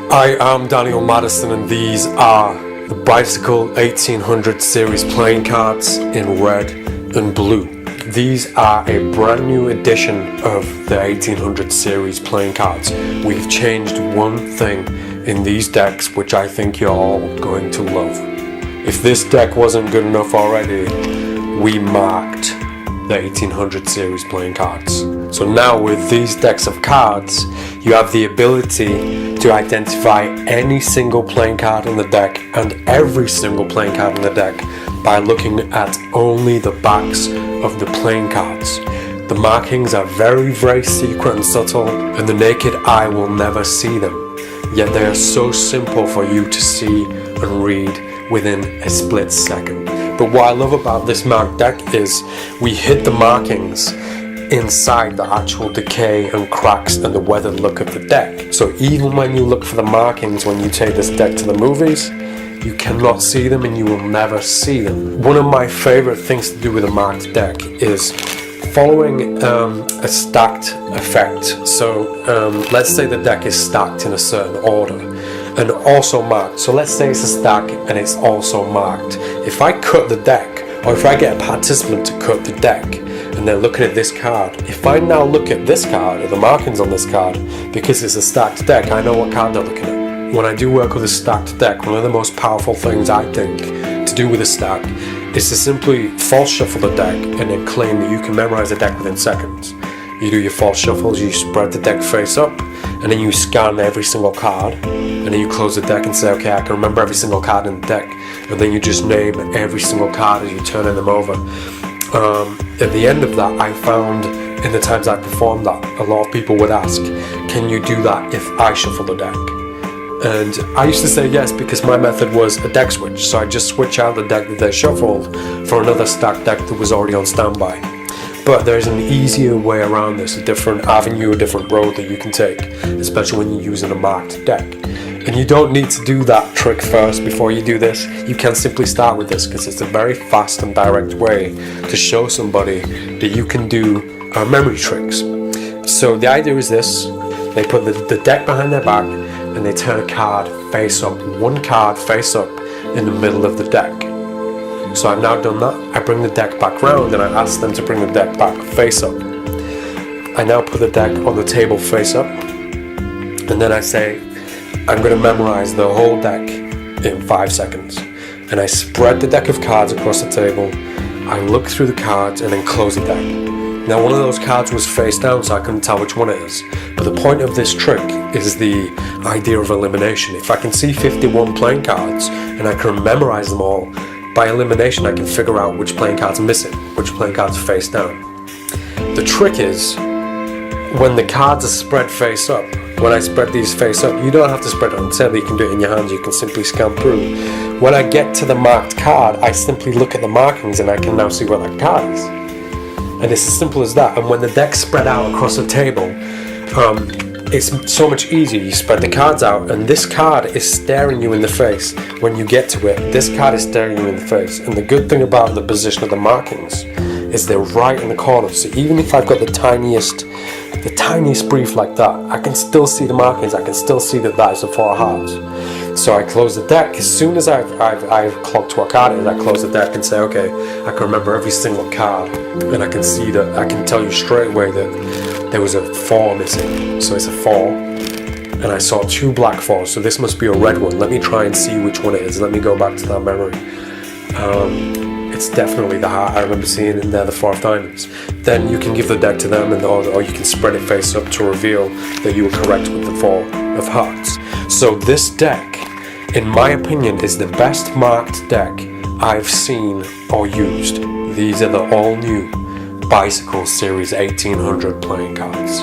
I am Daniel Madison, and these are the Bicycle 1800 series playing cards in red and blue. These are a brand new edition of the 1800 series playing cards. We've changed one thing in these decks which I think you're all going to love. If this deck wasn't good enough already, we marked the 1800 series playing cards. So now with these decks of cards, you have the ability to identify any single playing card in the deck and every single playing card in the deck by looking at only the backs of the playing cards. The markings are very, very secret and subtle, and the naked eye will never see them. Yet they are so simple for you to see and read within a split second. But what I love about this marked deck is we hid the markings inside the actual decay and cracks and the weathered look of the deck. So even when you look for the markings when you take this deck to the movies, you cannot see them and you will never see them. One of my favorite things to do with a marked deck is following a stacked effect. So let's say the deck is stacked in a certain order and also marked. So let's say it's a stack and it's also marked. If I cut the deck, or if I get a participant to cut the deck and they're looking at this card, if I now look at this card or the markings on this card, because it's a stacked deck, I know what card they're looking at. When I do work with a stacked deck, one of the most powerful things I think to do with a stack is to simply false shuffle the deck and then claim that you can memorize the deck within seconds. You do your false shuffles, you spread the deck face up, and then you scan every single card, and then you close the deck and say, okay, I can remember every single card in the deck, and then you just name every single card as you turn them over. At the end of that, I found in the times I performed that a lot of people would ask, can you do that if I shuffle the deck? And I used to say yes, because my method was a deck switch, so I just switch out the deck that they shuffled for another stacked deck that was already on standby. But there's an easier way around this, a different avenue, a different road that you can take, especially when you're using a marked deck. And you don't need to do that trick first before you do this. You can simply start with this because it's a very fast and direct way to show somebody that you can do memory tricks. So the idea is this: they put the deck behind their back and they turn a card face up, one card face up in the middle of the deck. So I've now done that. I bring the deck back round and I ask them to bring the deck back face up. I now put the deck on the table face up, and then I say, I'm going to memorize the whole deck in 5 seconds. And I spread the deck of cards across the table. I look through the cards and then close the deck. Now one of those cards was face down, so I couldn't tell which one it is. But the point of this trick is the idea of elimination. If I can see 51 playing cards and I can memorize them all, by elimination I can figure out which playing card's missing, which playing card's face down. The trick is, when the cards are spread face up, when I spread these face up, you don't have to spread it on the table, you can do it in your hands, you can simply scan through. When I get to the marked card, I simply look at the markings and I can now see what that card is. And it's as simple as that. And when the deck's spread out across the table, it's so much easier. You spread the cards out and this card is staring you in the face. When you get to it, this card is staring you in the face. And the good thing about the position of the markings is they're right in the corner. So even if I've got the tiniest brief like that, I can still see the markings. I can still see that is the 4 of hearts. So I close the deck. As soon as I've clocked what card it is, I close the deck and say, okay, I can remember every single card, and I can see that. I can tell you straight away that there was a 4 missing. So it's a 4, and I saw 2 black 4s. So this must be a red one. Let me try and see which one it is. Let me go back to that memory. It's definitely the heart. I remember seeing in there the 4 of diamonds. Then you can give the deck to them, or you can spread it face up to reveal that you were correct with the 4 of hearts. So this deck, in my opinion, is the best marked deck I've seen or used. These are the all new Bicycle Series 1800 playing cards.